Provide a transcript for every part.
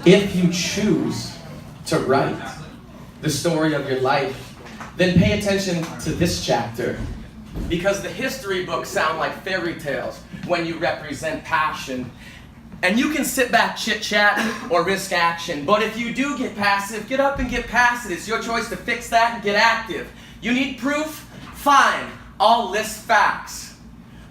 If you choose to write the story of your life, then pay attention to this chapter. Because the history books sound like fairy tales when you represent passion. And you can sit back, chit-chat, or risk action. But if you do get passive, get up and get past it. It's your choice to fix that and get active. You need proof? Fine. I'll list facts.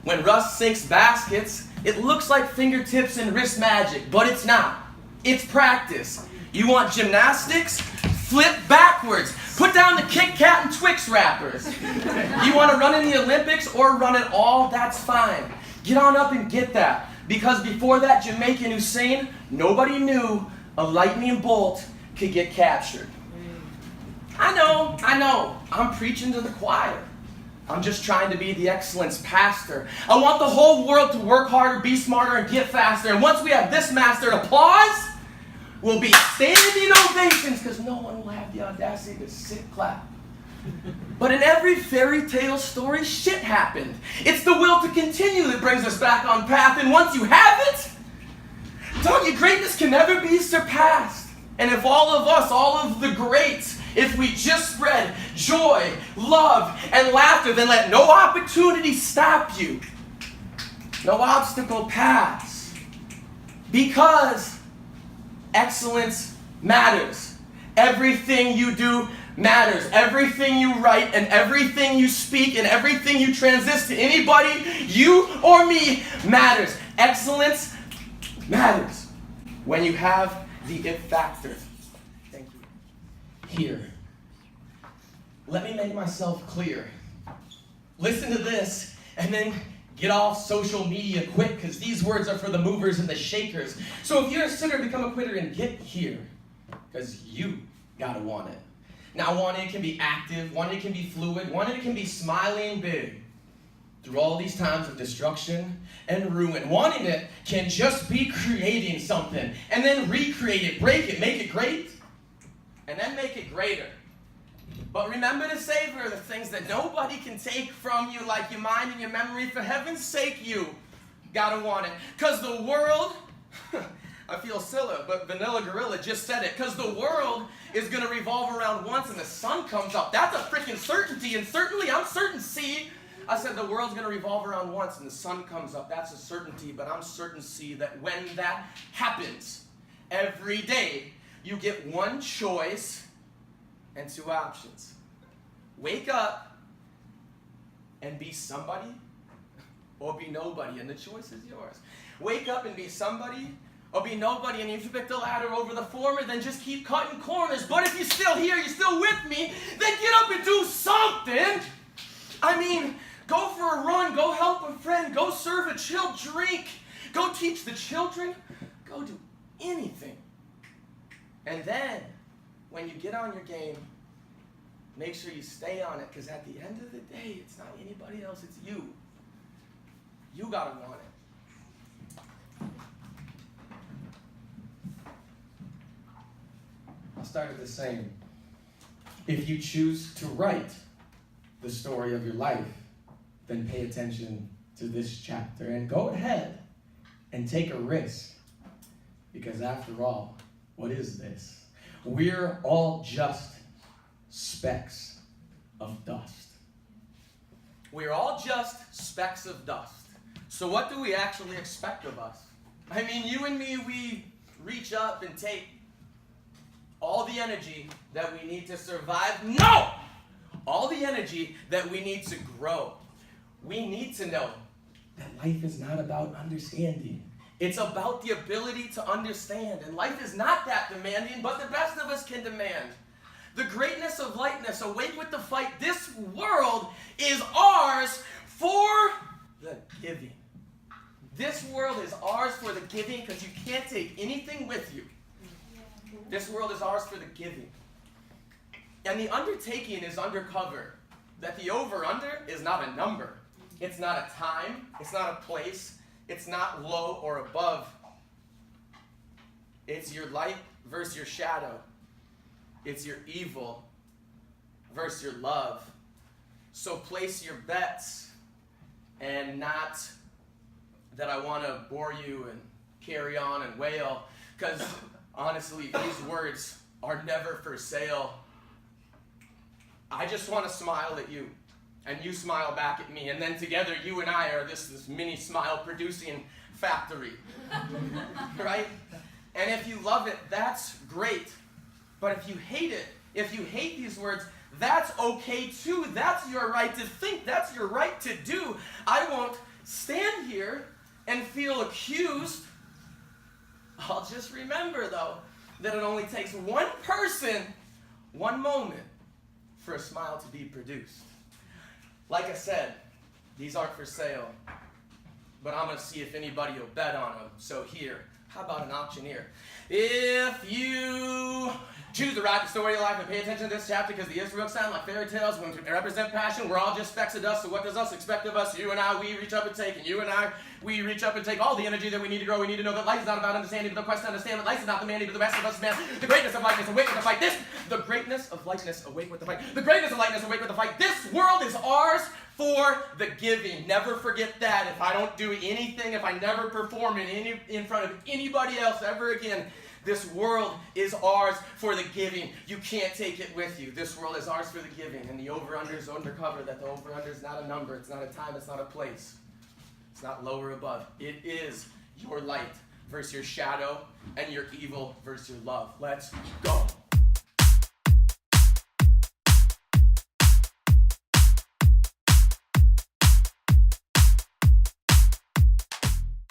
When Russ sinks baskets, it looks like fingertips and wrist magic, but it's not. It's practice. You want gymnastics? Flip backwards. Put down the Kit Kat and Twix wrappers. You want to run in the Olympics or run it all? That's fine. Get on up and get that. Because before that Jamaican Hussein, nobody knew a lightning bolt could get captured. I know. I'm preaching to the choir. I'm just trying to be the excellence pastor. I want the whole world to work harder, be smarter, and get faster. And once we have this mastered, applause will be standing ovations because no one will have the audacity to sit clap. But in every fairy tale story, shit happened. It's the will to continue that brings us back on path. And once you have it, dog, your greatness can never be surpassed. And if all of us, all of the greats, if we just spread joy, love, and laughter, then let no opportunity stop you. No obstacle pass. Because excellence matters. Everything you do matters. Everything you write and everything you speak and everything you transist to anybody, you or me, matters. Excellence matters when you have the it factor. Thank you. Here. Let me make myself clear. Listen to this and then get off social media quick because these words are for the movers and the shakers. So if you're a sinner, become a quitter and get here because you gotta want it. Now, wanting it can be active, wanting it can be fluid, wanting it can be smiling big. Through all these times of destruction and ruin, wanting it can just be creating something and then recreate it, break it, make it great, and then make it greater. But remember to savor the things that nobody can take from you, like your mind and your memory. For heaven's sake, you gotta want it. Because the world, I feel silly, but Vanilla Gorilla just said it. Because the world is going to revolve around once and the sun comes up. That's a freaking certainty. And certainly, I'm certain, see, I said the world's going to revolve around once and the sun comes up. That's a certainty. But I'm certain, see, that when that happens, every day, you get one choice and two options. Wake up and be somebody or be nobody. And the choice is yours. Wake up and be somebody or be nobody, and if you pick the ladder over the former, then just keep cutting corners. But if you're still here, you're still with me, then get up and do something. I mean, go for a run, go help a friend, go serve a chill drink, go teach the children, go do anything. And then, when you get on your game, make sure you stay on it, because at the end of the day, it's not anybody else, it's you. You gotta want it. I started the same. If you choose to write the story of your life, then pay attention to this chapter and go ahead and take a risk. Because after all, what is this? We're all just specks of dust. We're all just specks of dust. So what do we actually expect of us? I mean, you and me, we reach up and take all the energy that we need to survive. No! All the energy that we need to grow. We need to know that life is not about understanding. It's about the ability to understand. And life is not that demanding, but the best of us can demand. The greatness of lightness, awake with the fight. This world is ours for the giving. This world is ours for the giving because you can't take anything with you. This world is ours for the giving. And the undertaking is undercover. That the over-under is not a number. It's not a time. It's not a place. It's not low or above. It's your light versus your shadow. It's your evil versus your love. So place your bets, and not that I want to bore you and carry on and wail. Because honestly, these words are never for sale. I just want to smile at you, and you smile back at me, and then together you and I are this mini smile producing factory. Right? And if you love it, that's great. But if you hate it, if you hate these words, that's okay too. That's your right to think. That's your right to do. I won't stand here and feel accused. I'll just remember, though, that it only takes one person, one moment, for a smile to be produced. Like I said, these aren't for sale, but I'm going to see if anybody will bet on them. So here, how about an auctioneer? If you choose to write the story of life and pay attention to this chapter, because the history books sound like fairy tales when they represent passion, we're all just specks of dust, so what does us expect of us? You and I, we reach up and take, and you and I, we reach up and take all the energy that we need to grow. We need to know that life is not about understanding, but the quest to understand that life is not the man, but the rest of us, man. The greatness of likeness, awake with the fight. The greatness of likeness, awake with the fight. The greatness of likeness, awake with the fight. This world is ours for the giving. Never forget that. If I don't do anything, if I never perform in front of anybody else ever again, this world is ours for the giving. You can't take it with you. This world is ours for the giving. And the over-under is undercover, that the over-under is not a number. It's not a time. It's not a place. It's not low or above. It is your light versus your shadow, and your evil versus your love. Let's go.